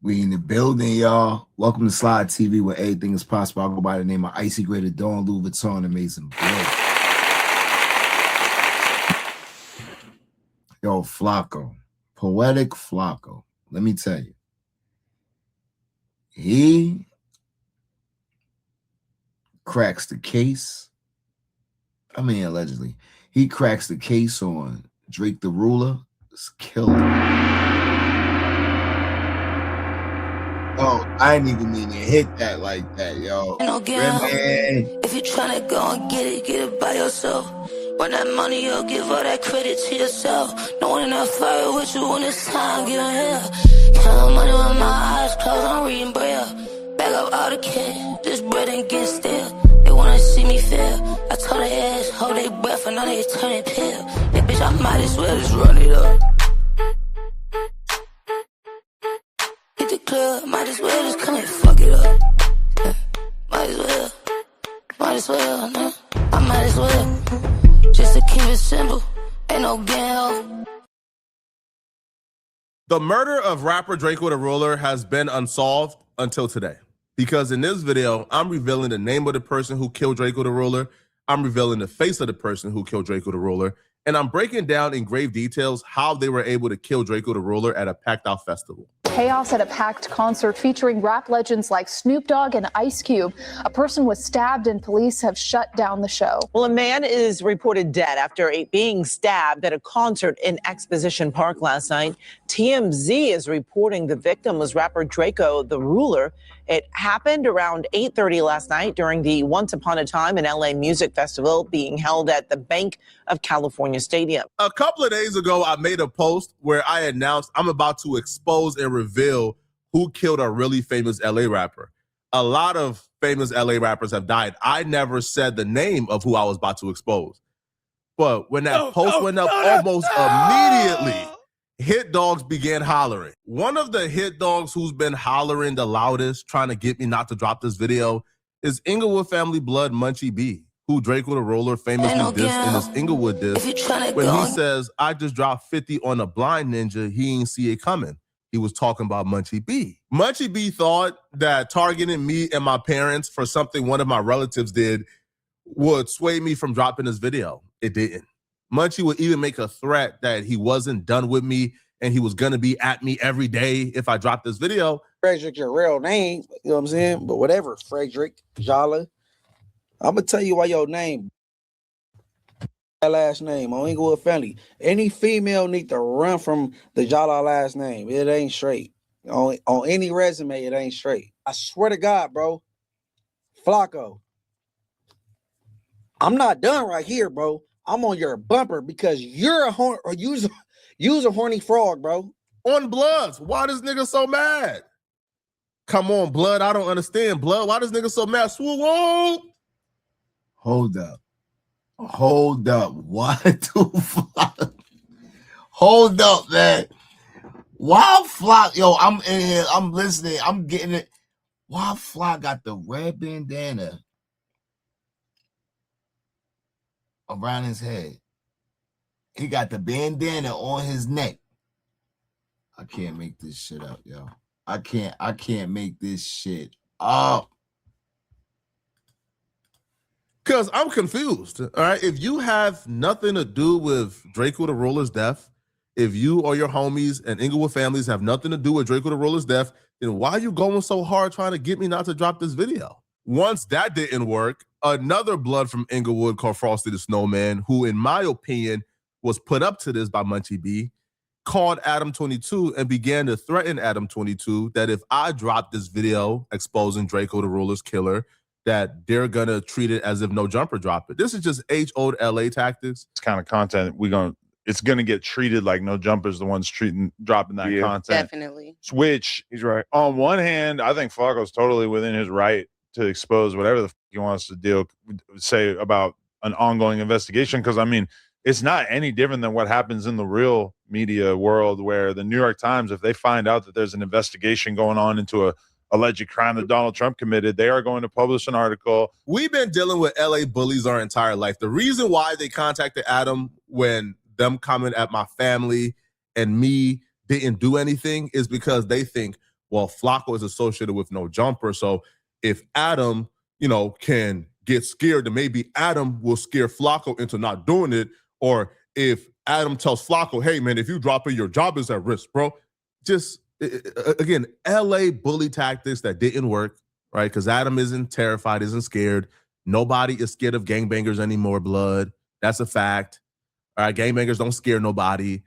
We in the building, y'all. Welcome to Slide TV, where everything is possible. I'll go by the name of Icy Greater Dawn, Louis Vuitton, Amazing Blue. Yo, Flakko, Poetik Flakko. Let me tell you, he cracks the case. I mean, allegedly, he cracks the case on Drake the Ruler. It's killer. Oh, I didn't even mean to hit that like that, yo. If you're trying to go and get it by yourself. Run that money up, give all that credit to yourself. No one in that fire with you when it's time, get on here. Counting money with my eyes closed, I'm reading braille. Back up all the cash, this bread ain't get stale. They wanna see me fail. I told their ass, hold their breath, and now they turning pale. Hey, bitch, I might as well just run it up. Hit the club, might as well just come and fuck it up. Yeah, might as well, man. I might as well. Just to keep it simple, ain't no game. The murder of rapper Drako the Ruler has been unsolved until today. Because in this video, I'm revealing the name of the person who killed Drako the Ruler, I'm revealing the face of the person who killed Drako the Ruler, and I'm breaking down in grave details how they were able to kill Drako the Ruler at a packed-out festival. Chaos at a packed concert featuring rap legends like Snoop Dogg and Ice Cube. A person was stabbed and police have shut down the show. Well, a man is reported dead after being stabbed at a concert in Exposition Park last night. TMZ is reporting the victim was rapper Drako the Ruler. It happened around 8:30 last night during the Once Upon a Time in LA Music Festival being held at the Bank of California Stadium. A couple of days ago, I made a post where I announced I'm about to expose and reveal who killed a really famous LA rapper. A lot of famous LA rappers have died. I never said the name of who I was about to expose. But when that post went up almost immediately, hit dogs began hollering. One of the hit dogs who's been hollering the loudest, trying to get me not to drop this video, is Inglewood family blood Munchie B, who Drako the Ruler famously dissed in his Inglewood diss when he says, I just dropped 50 on a blind ninja, he ain't see it coming. He was talking about Munchie B. Munchie B thought that targeting me and my parents for something one of my relatives did would sway me from dropping this video. It didn't. Munchie would even make a threat that he wasn't done with me and he was gonna be at me every day if I dropped this video. Frederick, your real name, you know what I'm saying? But whatever, Frederick, Jala. I'm gonna tell you why your name, that last name on Inglewood family. Any female need to run from the Jala last name. It ain't straight. On any resume, it ain't straight. I swear to God, bro. Flakko. I'm not done right here, bro. I'm on your bumper because you're a horny frog, bro. On Bloods, why this nigga so mad? Come on, Blood, I don't understand. Blood, why this nigga so mad? Swoop! Hold up. What the fuck? Hold up, man. Why Flock? Yo, I'm in here. I'm listening. I'm getting it. Why Flock got the red bandana around his head? He got the bandana on his neck. I can't make this shit up, yo. I can't make this shit up. Because I'm confused, all right? If you have nothing to do with Drako the Ruler's death, if you or your homies and Inglewood families have nothing to do with Drako the Ruler's death, then why are you going so hard trying to get me not to drop this video? Once that didn't work, another blood from Inglewood called Frosty the Snowman, who in my opinion was put up to this by Munchie B, called Adam 22 and began to threaten Adam 22 that if I dropped this video exposing Drako the Ruler's killer, that they're gonna treat it as if no jumper dropped it. This is just age-old LA tactics. This kind of content it's gonna get treated like no jumper's the ones dropping that content. Definitely. Which he's right. On one hand, I think Flakko's totally within his right to expose whatever the fuck he wants to say about an ongoing investigation. Because I mean, it's not any different than what happens in the real media world, where the New York Times, if they find out that there's an investigation going on into a alleged crime that Donald Trump committed, they are going to publish an article. We've been dealing with LA bullies our entire life. The reason why they contacted Adam when them coming at my family and me didn't do anything is because they think well, Flakko is associated with No Jumper. So if Adam, can get scared, then maybe Adam will scare Flakko into not doing it. Or if Adam tells Flakko, hey, man, if you drop it, your job is at risk, bro. Just, again, LA bully tactics that didn't work, right? Because Adam isn't terrified, isn't scared. Nobody is scared of gangbangers anymore, blood. That's a fact. All right, gangbangers don't scare nobody.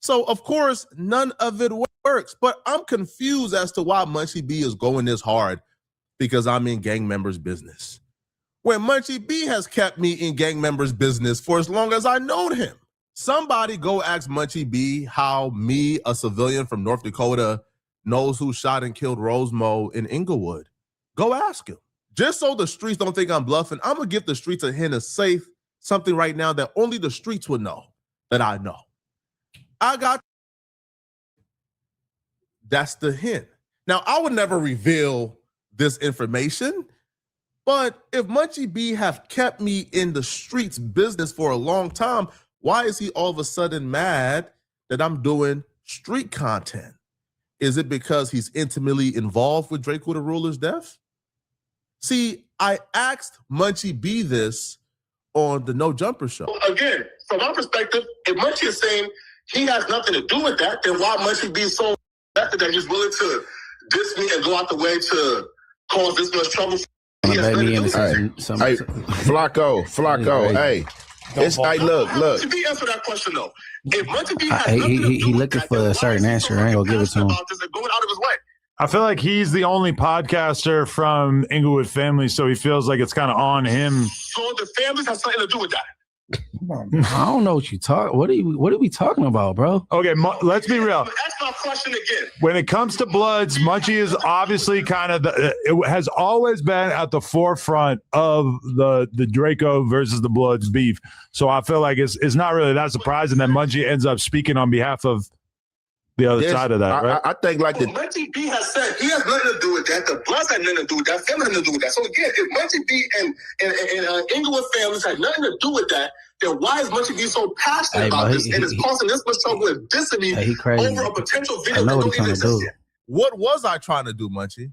So, of course, none of it works. But I'm confused as to why Munchie B is going this hard because I'm in gang members' business. When Munchie B has kept me in gang members' business for as long as I known him. Somebody go ask Munchie B how me, a civilian from North Dakota, knows who shot and killed Rosemo in Inglewood. Go ask him. Just so the streets don't think I'm bluffing, I'm going to give the streets a hint of safe, something right now that only the streets would know that I know. That's the hint. Now, I would never reveal this information, but if Munchie B have kept me in the streets business for a long time, why is he all of a sudden mad that I'm doing street content? Is it because he's intimately involved with Draco the Ruler's death? See, I asked Munchie B this on the No Jumper show. Again, from my perspective, if Munchie is saying he has nothing to do with that, then why Munchie be so invested that he's willing to diss me and go out the way to cause this much trouble? He has nothing to do with that. Hey, Flakko, hey. Hey, look. Munchie B answer that question though. If Munchie B has he looking for a certain answer. I ain't gonna give it to him. Going out of his way. I feel like he's the only podcaster from Inglewood family, so he feels like it's kind of on him. So the families have something to do with that. I don't know what you talk. What are we talking about, bro? Okay, let's be real. Ask my question again. When it comes to Bloods, Munchie is obviously kind of it has always been at the forefront of the Draco versus the Bloods beef. So I feel like it's not really that surprising that Munchie ends up speaking on behalf of the other side of that, right? I think like the Munchie B has said he has nothing to do with that. The Bloods had nothing to do with that. Family had nothing to do with that. So again, if Munchie B and Inglewood families had nothing to do with that, then why is Munchie B so passionate about this and is causing this much trouble and dissing me over a potential video that don't even exist yet? What was I trying to do, Munchie?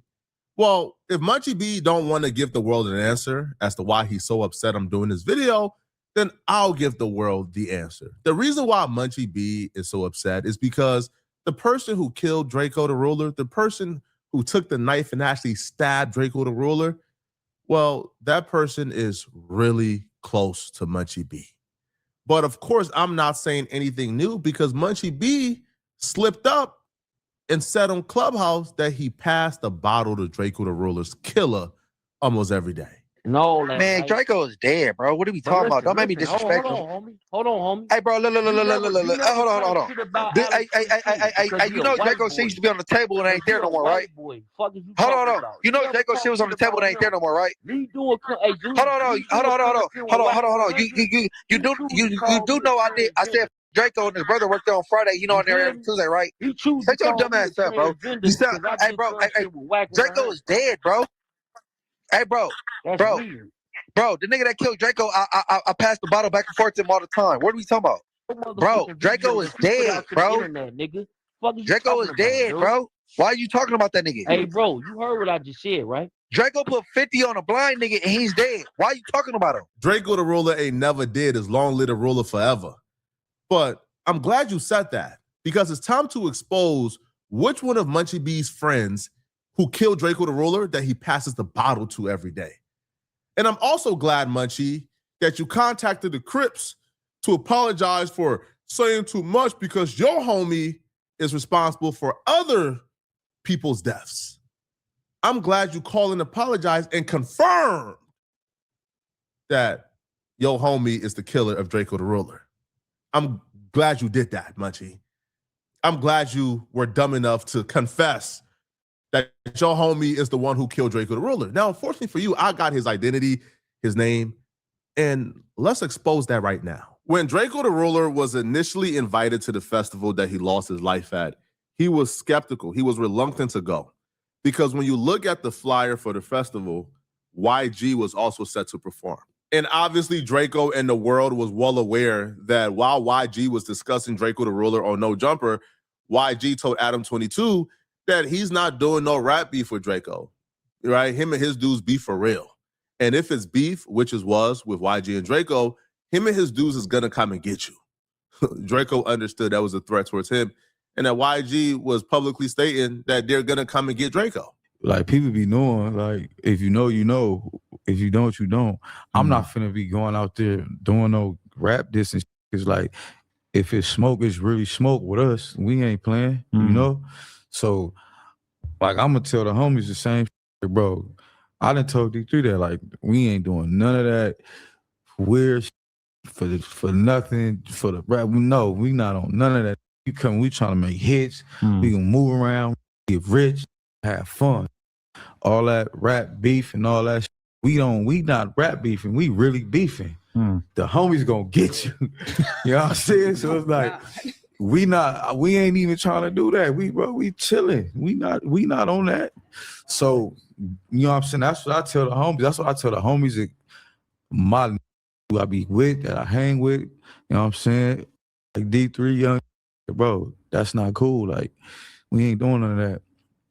Well, if Munchie B don't want to give the world an answer as to why he's so upset I'm doing this video, then I'll give the world the answer. The reason why Munchie B is so upset is because the person who killed Draco the Ruler, the person who took the knife and actually stabbed Draco the Ruler, well, that person is really close to Munchie B. But of course, I'm not saying anything new because Munchie B slipped up and said on Clubhouse that he passed a bottle to Draco the Ruler's killer almost every day. No, man, Draco is dead, bro. What are we talking about? Don't make me disrespectful. Hold on, homie. Hey, bro, look. Hold on. Hey, you know Draco shit used to be on the table and ain't there no more, right? Hold on. You know Draco shit was on the table and ain't there no more, right? Hold on. You do know I did. I said Draco and his brother worked there on Friday. You know, on there every Tuesday, right? Shut your dumb ass up, bro. Hey, bro. Draco is dead, bro. Hey, bro, the nigga that killed Draco, I passed the bottle back and forth to him all the time. What are we talking about? Bro, Draco is dead, bro. Draco is dead, bro. Why are you talking about that nigga? Hey, bro, you heard what I just said, right? Draco put 50 on a blind nigga and he's dead. Why are you talking about him? Draco the Ruler ain't never dead. As long live the ruler forever. But I'm glad you said that because it's time to expose which one of Munchie B's friends who killed Draco the Ruler that he passes the bottle to every day. And I'm also glad, Munchie, that you contacted the Crips to apologize for saying too much because your homie is responsible for other people's deaths. I'm glad you called and apologized and confirmed that your homie is the killer of Draco the Ruler. I'm glad you did that, Munchie. I'm glad you were dumb enough to confess that your homie is the one who killed Draco the Ruler. Now, unfortunately for you, I got his identity, his name, and let's expose that right now. When Draco the Ruler was initially invited to the festival that he lost his life at, he was skeptical. He was reluctant to go because when you look at the flyer for the festival, YG was also set to perform. And obviously, Draco and the world was well aware that while YG was discussing Draco the Ruler on No Jumper, YG told Adam 22 that he's not doing no rap beef with Draco, right? Him and his dudes beef for real. And if it's beef, which it was with YG and Draco, him and his dudes is gonna come and get you. Draco understood that was a threat towards him, and that YG was publicly stating that they're gonna come and get Draco. Like, people be knowing, like, if you know, you know. If you don't, you don't. I'm not finna be going out there doing no rap distance. It's like, if it's smoke, it's really smoke with us. We ain't playing, you know? So, like, I'm gonna tell the homies the same shit, bro. I done told D3 that, like, we ain't doing none of that weird shit for nothing, for the rap. No, we not on none of that. We trying to make hits. We gonna move around, get rich, have fun. All that rap beef and all that shit. We not rap beefing, we really beefing. The homies gonna get you. You know what I'm saying? So it's like, we ain't even trying to do that. We chilling. We not on that. So, you know what I'm saying? That's what I tell the homies. That's what I tell the homies that who I be with, that I hang with. You know what I'm saying? Like D3 young, bro, that's not cool. Like, we ain't doing none of that.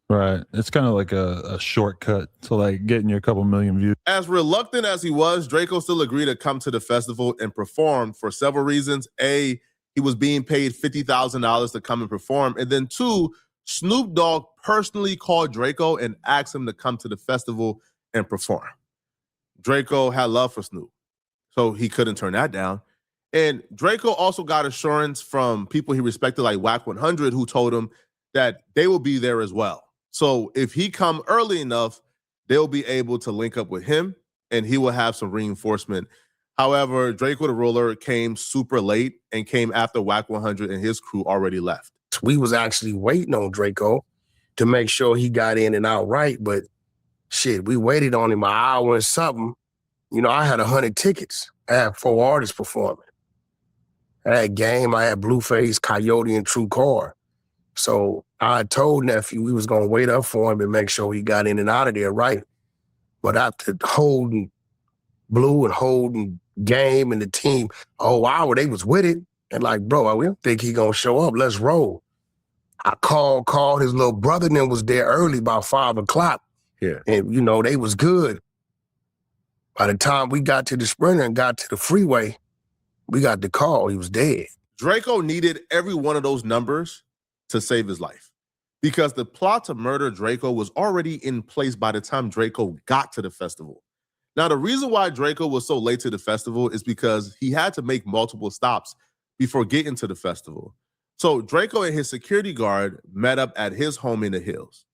Right. It's kind of like a shortcut to like getting you a couple million views. As reluctant as he was, Draco still agreed to come to the festival and perform for several reasons. A, he was being paid $50,000 to come and perform. And then two, Snoop Dogg personally called Draco and asked him to come to the festival and perform. Draco had love for Snoop, so he couldn't turn that down. And Draco also got assurance from people he respected, like Wack 100, who told him that they will be there as well. So if he come early enough, they'll be able to link up with him and he will have some reinforcement. However, drakotheruler came super late and came after Wack 100 and his crew already left. We was actually waiting on Draco to make sure he got in and out right, but shit, we waited on him an hour and something. You know, I had 100 tickets. I had 4 artists performing. I had Game, I had Blueface, Coyote, and True Car. So I told Nephew we was gonna wait up for him and make sure he got in and out of there right. But after holding Blue and holding Game and the team a whole hour, they was with it. And like, bro, we don't think he gonna show up. Let's roll. I called his little brother and then was there early, about 5 o'clock. Yeah. And, you know, they was good. By the time we got to the Sprinter and got to the freeway, we got the call. He was dead. Draco needed every one of those numbers to save his life, because the plot to murder Draco was already in place by the time Draco got to the festival. Now, the reason why Draco was so late to the festival is because he had to make multiple stops before getting to the festival. So Draco and his security guard met up at his home in the hills.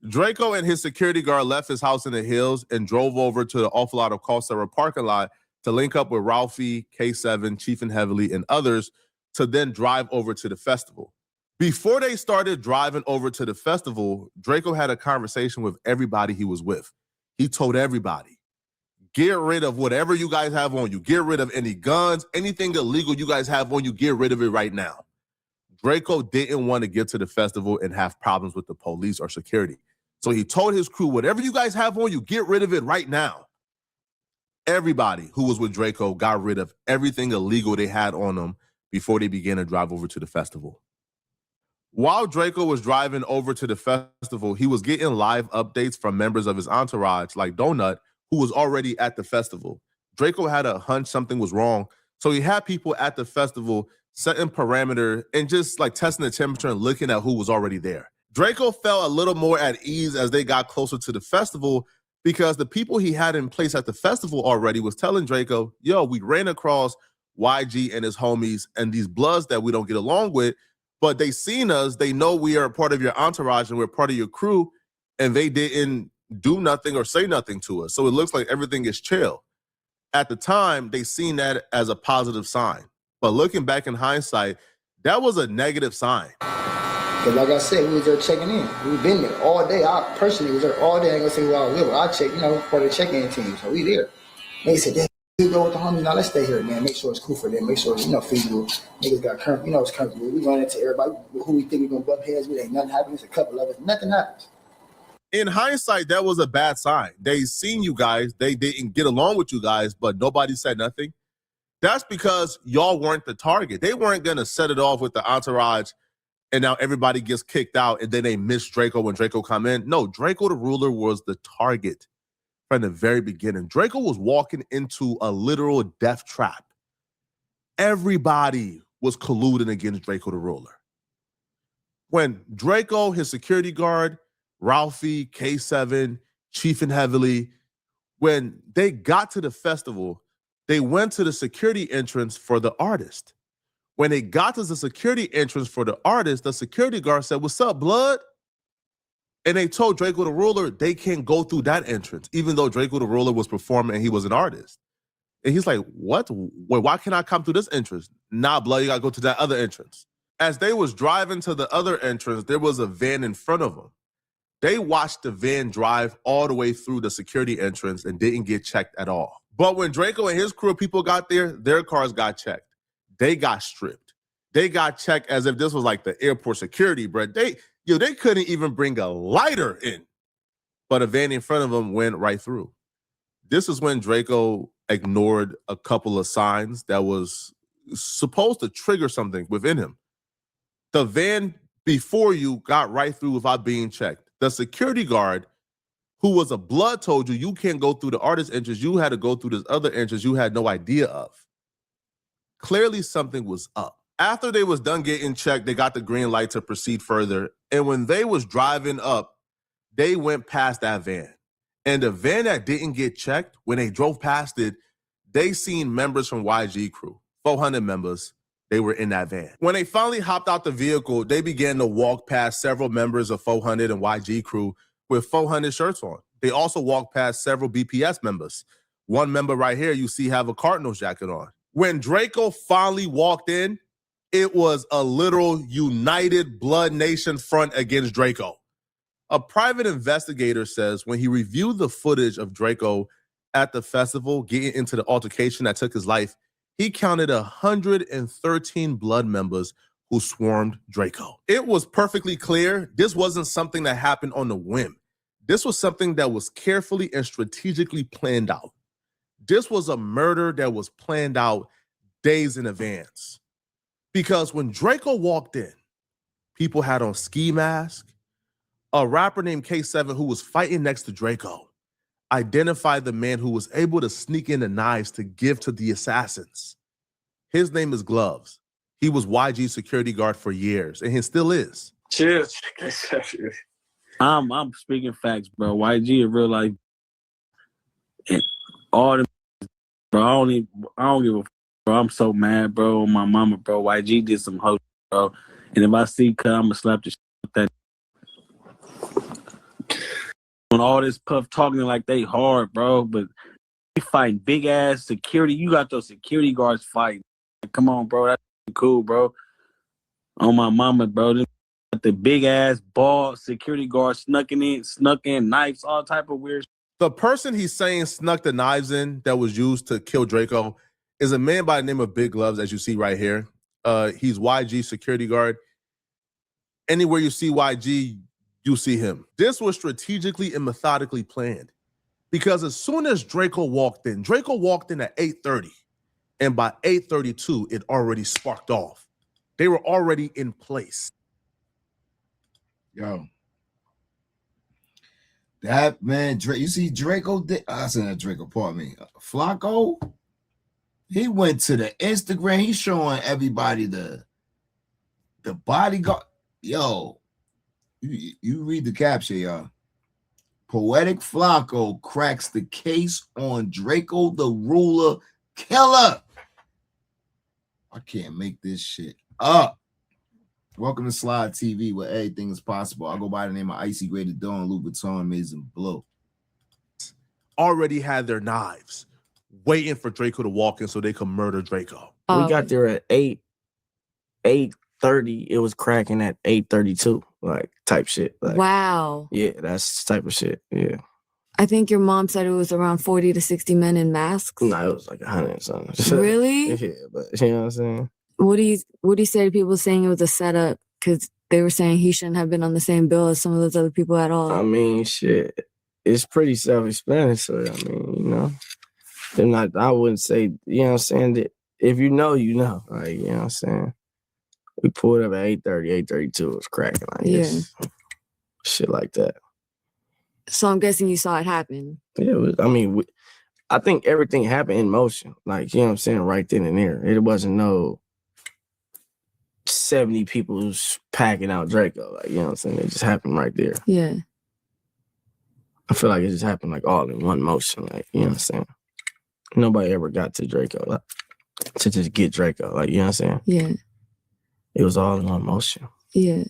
Draco and his security guard left his house in the hills and drove over to the Awful Lot of Call Sarah parking lot to link up with Ralphie, K7, Chief and Heavily, and others to then drive over to the festival. Before they started driving over to the festival, Draco had a conversation with everybody he was with. He told everybody, get rid of whatever you guys have on you. Get rid of any guns, anything illegal you guys have on you, get rid of it right now. Draco didn't want to get to the festival and have problems with the police or security. So he told his crew, whatever you guys have on you, get rid of it right now. Everybody who was with Draco got rid of everything illegal they had on them before they began to drive over to the festival. While Draco was driving over to the festival, he was getting live updates from members of his entourage, like Donut, who was already at the festival. Draco had a hunch something was wrong, so he had people at the festival setting parameter and just like testing the temperature and looking at who was already there. Draco felt a little more at ease as they got closer to the festival, because the people he had in place at the festival already was telling Draco, yo, we ran across YG and his homies and these bloods that we don't get along with, but they seen us, they know we are a part of your entourage and we're part of your crew, and they didn't do nothing or say nothing to us. So it looks like everything is chill. At the time, they seen that as a positive sign. But looking back in hindsight, that was a negative sign. Because like I said, we was there checking in. We been there all day. I personally was there all day. I ain't gonna say who I was with. I checked, you know, part of the check-in team. So we there. They said, yeah, we go with the homies. Now let's stay here, man. Make sure it's cool for them. Make sure it's, you know, feasible. Niggas got current, you know, it's comfortable. We run into everybody who we think we gonna butt heads with. Ain't nothing happens. A couple of us. Nothing happens. In hindsight, that was a bad sign. They seen you guys. They didn't get along with you guys, but nobody said nothing. That's because y'all weren't the target. They weren't going to set it off with the entourage and now everybody gets kicked out, and then they miss Draco when Draco come in. No, Draco the Ruler was the target from the very beginning. Draco was walking into a literal death trap. Everybody was colluding against Draco the Ruler. When Draco, his security guard, Ralphie, K7, Chief and Heavily, when they got to the festival, they went to the security entrance for the artist. When they got to the security entrance for the artist, the security guard said, "What's up, blood?" And they told Draco the Ruler they can't go through that entrance, even though Draco the Ruler was performing and he was an artist. And he's like, "What? Wait, why can't I come through this entrance?" "Nah, blood, you gotta go to that other entrance." As they was driving to the other entrance, there was a van in front of them. They watched the van drive all the way through the security entrance and didn't get checked at all. But when Draco and his crew of people got there, their cars got checked. They got stripped. They got checked as if this was like the airport security, bro. They couldn't even bring a lighter in. But a van in front of them went right through. This is when Draco ignored a couple of signs that was supposed to trigger something within him. The van before you got right through without being checked. The security guard, who was a blood, told you can't go through the artist entrance. You had to go through this other entrance you had no idea of. Clearly something was up. After they was done getting checked, they got the green light to proceed further. And when they was driving up, they went past that van. And the van that didn't get checked, when they drove past it, they seen members from YG crew, 400 members. They were in that van. When they finally hopped out the vehicle, they began to walk past several members of 400 and YG crew with 400 shirts on. They also walked past several BPS members. One member right here you see have a Cardinals jacket on. When Draco finally walked in, it was a literal united Blood Nation front against Draco. A private investigator says when he reviewed the footage of Draco at the festival getting into the altercation that took his life, he counted 113 Blood members who swarmed Draco. It was perfectly clear this wasn't something that happened on a whim. This was something that was carefully and strategically planned out. This was a murder that was planned out days in advance. Because when Draco walked in, people had on ski masks. A rapper named K7 who was fighting next to Draco identified the man who was able to sneak in the knives to give to the assassins. His name is Gloves. He was YG's security guard for years, and he still is. Cheers. I'm speaking facts, bro. YG in real life, and all the bro. I don't give a fuck, bro. I'm so mad, bro. On my mama, bro. YG did some hoe, bro. And if I see cut, I'ma slap the shit with that. On all this puff talking like they hard, bro, but they fighting big ass security. You got those security guards fighting. Come on, bro. That's cool, bro. On my mama, bro. The big ass ball security guard snuck in knives, all type of weird. The person he's saying snuck the knives in that was used to kill Draco is a man by the name of Big Gloves, as you see right here. He's YG security guard. Anywhere you see YG, you see him. This was strategically and methodically planned because as soon as Draco walked in at 8:30, and by 8:32, it already sparked off. They were already in place. Yo, that man, you see Draco, I said that Draco, pardon me, Flakko, he went to the Instagram, he's showing everybody the bodyguard. Yo, you read the caption, y'all. Poetik Flakko cracks the case on Draco the Ruler killer. I can't make this shit up. Welcome to Slide TV, where everything is possible. I go by the name of Icy Graded Dawn, Louis Vuitton, Amazing Blow. Already had their knives waiting for Draco to walk in so they could murder Draco. We got there at 8:30. It was cracking at 8:32, like type shit. Like, wow. Yeah, that's the type of shit. Yeah. I think your mom said it was around 40 to 60 men in masks. No, it was like 100 something. Really? Yeah, but you know what I'm saying? What do you say to people saying it was a setup? Because they were saying he shouldn't have been on the same bill as some of those other people at all. I mean, shit. It's pretty self-explanatory. I mean, you know. They're not, I wouldn't say, you know what I'm saying? That if you know, you know. Like, you know what I'm saying? We pulled up at 8:30, 8:32. It was cracking. Like, shit like that. So I'm guessing you saw it happen. Yeah, I think everything happened in motion. Like, you know what I'm saying? Right then and there. It wasn't no 70 people packing out Draco. Like, you know what I'm saying? It just happened right there. Yeah. I feel like it just happened like all in one motion. Like, you know what I'm saying? Nobody ever got to Draco, like, to just get Draco. Like, you know what I'm saying? Yeah. It was all in one motion. Yeah.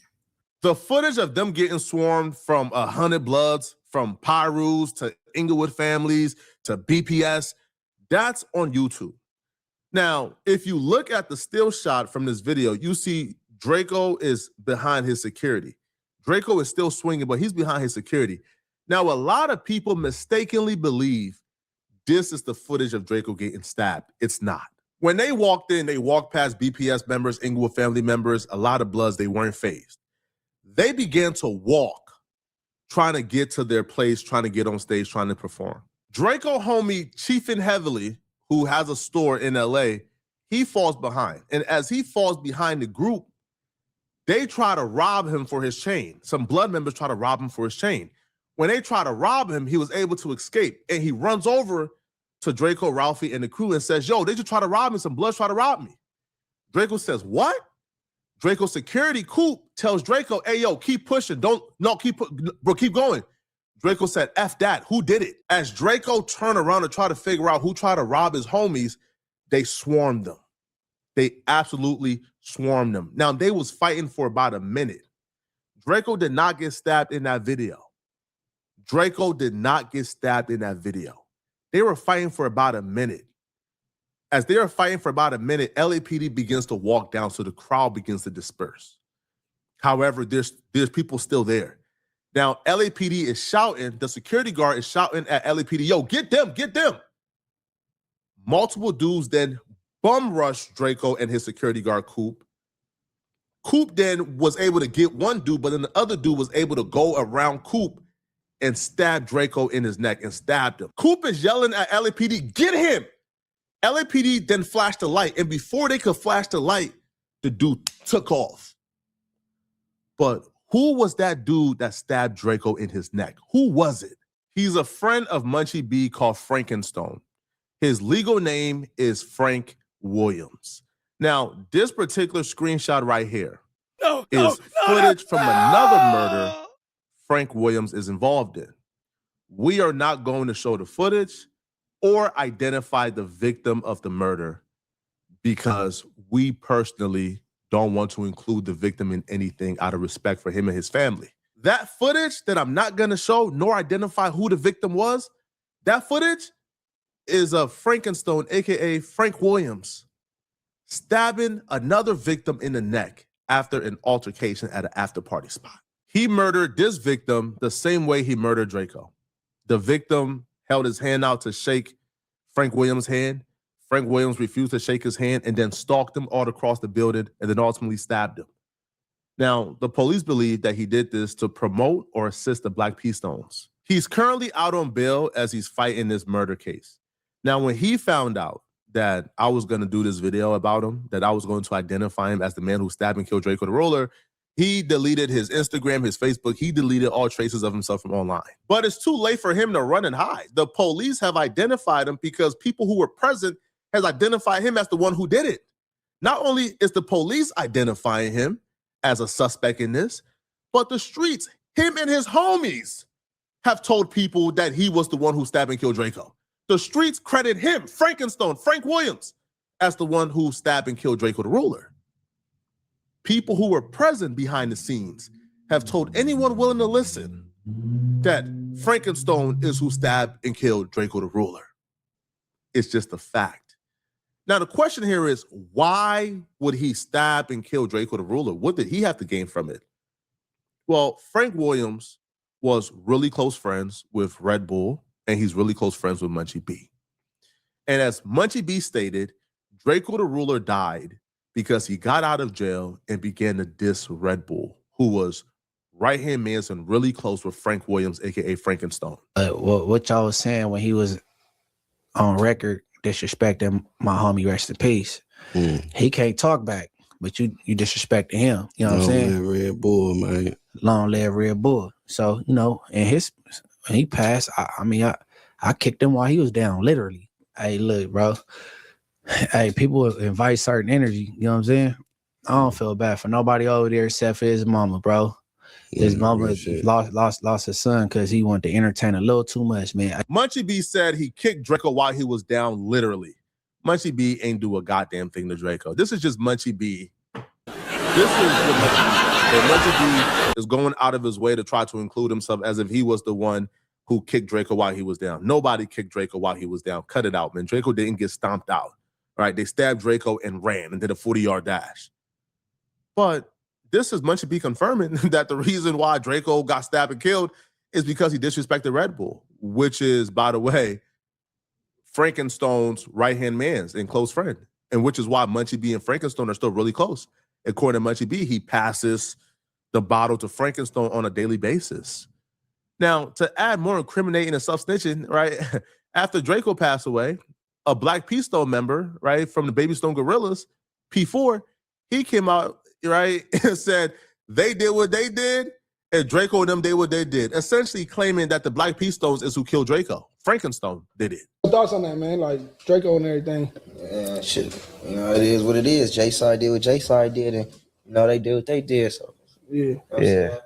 The footage of them getting swarmed from 100 Bloods, from Pyrus to Inglewood families to BPS, that's on YouTube. Now, if you look at the still shot from this video, you see Draco is behind his security. Draco is still swinging, but he's behind his security. Now, a lot of people mistakenly believe this is the footage of Draco getting stabbed. It's not. When they walked in, they walked past BPS members, Inglewood family members, a lot of Bloods, they weren't fazed. They began to walk, trying to get to their place, trying to get on stage, trying to perform. Draco homie Chiefin Heavily, who has a store in LA, he falls behind. And as he falls behind the group, they try to rob him for his chain. Some Blood members try to rob him for his chain. When they try to rob him, he was able to escape. And he runs over to Draco, Ralphie, and the crew and says, yo, they just try to rob me. Some Bloods try to rob me. Draco says, what? Draco's security, Coop, tells Draco, hey, yo, keep pushing. Keep going. Draco said, F that. Who did it? As Draco turned around to try to figure out who tried to rob his homies, they swarmed them. They absolutely swarmed them. Now, they was fighting for about a minute. Draco did not get stabbed in that video. Draco did not get stabbed in that video. They were fighting for about a minute. As they were fighting for about a minute, LAPD begins to walk down, so the crowd begins to disperse. However, there's people still there. Now, LAPD is shouting, the security guard is shouting at LAPD, yo, get them, get them. Multiple dudes then bum rush Draco and his security guard, Coop. Coop then was able to get one dude, but then the other dude was able to go around Coop and stab Draco in his neck and stabbed him. Coop is yelling at LAPD, get him. LAPD then flashed the light, and before they could flash the light, the dude took off. But who was that dude that stabbed Draco in his neck? Who was it? He's a friend of Munchie B called Frankenstone. His legal name is Frank Williams. Now, this particular screenshot right here is footage from another murder Frank Williams is involved in. We are not going to show the footage or identify the victim of the murder because we personally don't want to include the victim in anything out of respect for him and his family. That footage that I'm not going to show nor identify who the victim was, that footage is of Frankenstone, aka Frank Williams, stabbing another victim in the neck after an altercation at an after-party spot. He murdered this victim the same way he murdered Draco. The victim held his hand out to shake Frank Williams' hand. Frank Williams refused to shake his hand and then stalked him all across the building and then ultimately stabbed him. Now, the police believe that he did this to promote or assist the Black Peace Stones. He's currently out on bail as he's fighting this murder case. Now, when he found out that I was going to do this video about him, that I was going to identify him as the man who stabbed and killed Draco the Ruler, he deleted his Instagram, his Facebook. He deleted all traces of himself from online. But it's too late for him to run and hide. The police have identified him because people who were present has identified him as the one who did it. Not only is the police identifying him as a suspect in this, but the streets, him and his homies, have told people that he was the one who stabbed and killed Draco. The streets credit him, Frankenstone, Frank Williams, as the one who stabbed and killed Draco the Ruler. People who were present behind the scenes have told anyone willing to listen that Frankenstone is who stabbed and killed Draco the Ruler. It's just a fact. Now, the question here is, why would he stab and kill Draco the Ruler? What did he have to gain from it? Well, Frank Williams was really close friends with Red Bull, and he's really close friends with Munchie B. And as Munchie B stated, Draco the Ruler died because he got out of jail and began to diss Red Bull, who was right-hand man and really close with Frank Williams, aka Frankenstone. What y'all was saying when he was on record disrespecting my homie, rest in peace. He can't talk back. but you disrespected him. You know what I'm saying? Red Bull, man. Long live Red Bull. So, you know, and when he passed, I kicked him while he was down, literally. Hey, look, bro. Hey, people invite certain energy. You know what I'm saying? I don't feel bad for nobody over there except for his mama, bro. His mama lost his son because he wanted to entertain a little too much, man. Munchie B said he kicked Draco while he was down, literally. Munchie B ain't do a goddamn thing to Draco. This is just Munchie B. This is what Munchie B. Munchie B is going out of his way to try to include himself as if he was the one who kicked Draco while he was down. Nobody kicked Draco while he was down. Cut it out, man. Draco didn't get stomped out. All right, they stabbed Draco and ran and did a 40-yard dash. But this is Munchie B confirming that the reason why Draco got stabbed and killed is because he disrespected Red Bull, which is, by the way, Frankenstone's right-hand man and close friend, and which is why Munchie B and Frankenstone are still really close. According to Munchie B, he passes the bottle to Frankenstone on a daily basis. Now, to add more incriminating and self-snitching, right, after Draco passed away, a Black P Stone member, right, from the Baby Stone Gorillas, P4, he came out, right, and said they did what they did, and Draco and them did what they did, essentially claiming that the Black P Stones is who killed Draco. Frankenstone did it. What thoughts on that, man? Like Draco and everything. Yeah, shit. You know, it is what it is. J-Side did what J-Side did, and you know they did what they did. So yeah, yeah.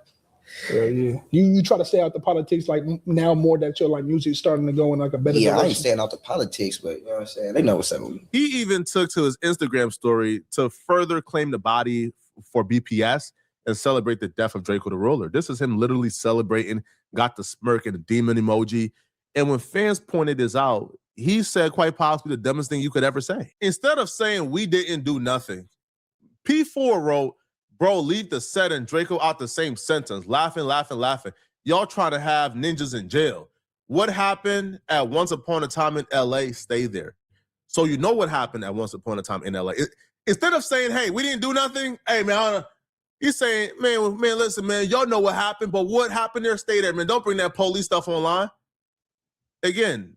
You try to stay out the politics like now more that you're like music starting to go in like a better direction. I ain't staying out the politics, but you know what I'm saying? They know what's up with me. He even took to his Instagram story to further claim the body for BPS and celebrate the death of Draco the Ruler. This is him literally celebrating, got the smirk and the demon emoji. And when fans pointed this out, he said quite possibly the dumbest thing you could ever say. Instead of saying we didn't do nothing, P4 wrote, bro, leave the set and Draco out the same sentence. Laughing, laughing, laughing. Y'all try to have ninjas in jail. What happened at Once Upon a Time in LA, stay there. So you know what happened at Once Upon a Time in LA. Instead of saying, hey, we didn't do nothing, hey, man, he's saying, man, listen, man, y'all know what happened, but what happened there, stay there, man. Don't bring that police stuff online. Again,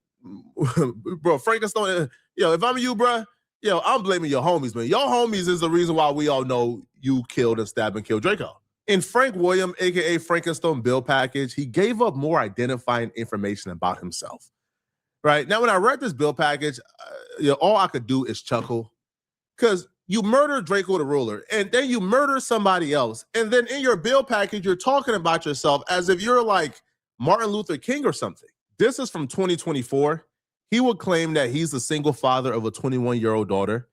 bro, Frankenstone, yo, if I'm you, bro, yo, I'm blaming your homies, man. Your homies is the reason why we all know you killed and stabbed and killed Draco. In Frank William, a.k.a. Frankenstone bill package, he gave up more identifying information about himself. Right? Now, when I read this bill package, all I could do is chuckle. Because you murdered Draco the Ruler, and then you murder somebody else. And then in your bill package, you're talking about yourself as if you're like Martin Luther King or something. This is from 2024. He would claim that he's the single father of a 21-year-old daughter.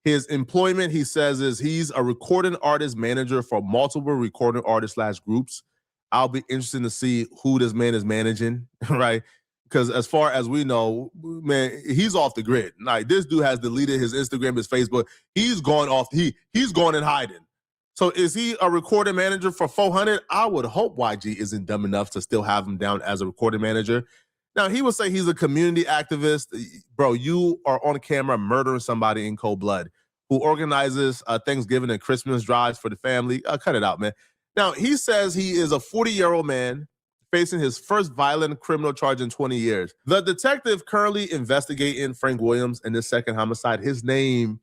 His employment, he says, is he's a recording artist manager for multiple recording artists / groups. I'll be interested to see who this man is managing, right? Because as far as we know, man, he's off the grid. Like, this dude has deleted his Instagram, his Facebook. He's gone off. He's gone in hiding. So is he a recording manager for 400? I would hope YG isn't dumb enough to still have him down as a recording manager. Now, he would say he's a community activist. Bro, you are on camera murdering somebody in cold blood who organizes Thanksgiving and Christmas drives for the family. Cut it out, man. Now, he says he is a 40-year-old man facing his first violent criminal charge in 20 years. The detective currently investigating Frank Williams and this second homicide, his name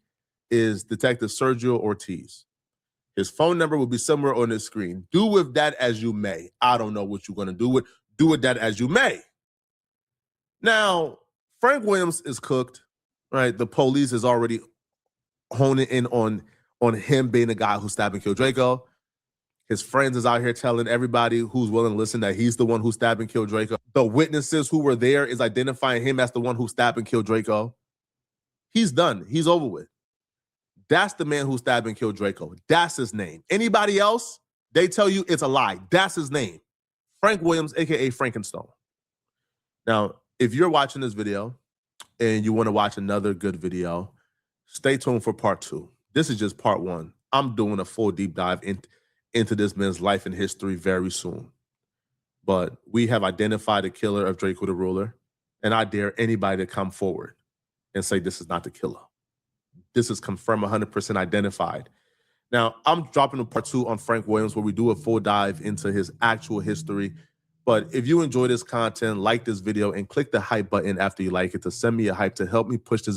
is Detective Sergio Ortiz. His phone number will be somewhere on the screen. Do with that as you may. I don't know what you're going to do with. Do with that as you may. Now, Frank Williams is cooked, right? The police is already honing in on him being the guy who stabbed and killed Draco. His friends is out here telling everybody who's willing to listen that he's the one who stabbed and killed Draco. The witnesses who were there is identifying him as the one who stabbed and killed Draco. He's done. He's over with. That's the man who stabbed and killed Draco. That's his name. Anybody else, they tell you it's a lie. That's his name. Frank Williams, a.k.a. Frankenstone. Now, if you're watching this video and you want to watch another good video, stay tuned for part 2. This is just part 1. I'm doing a full deep dive into this man's life and history very soon. But we have identified the killer of Draco the Ruler, and I dare anybody to come forward and say this is not the killer. This is confirmed 100% identified. Now, I'm dropping a part 2 on Frank Williams where we do a full dive into his actual history. But if you enjoy this content, like this video and click the hype button after you like it to send me a hype to help me push this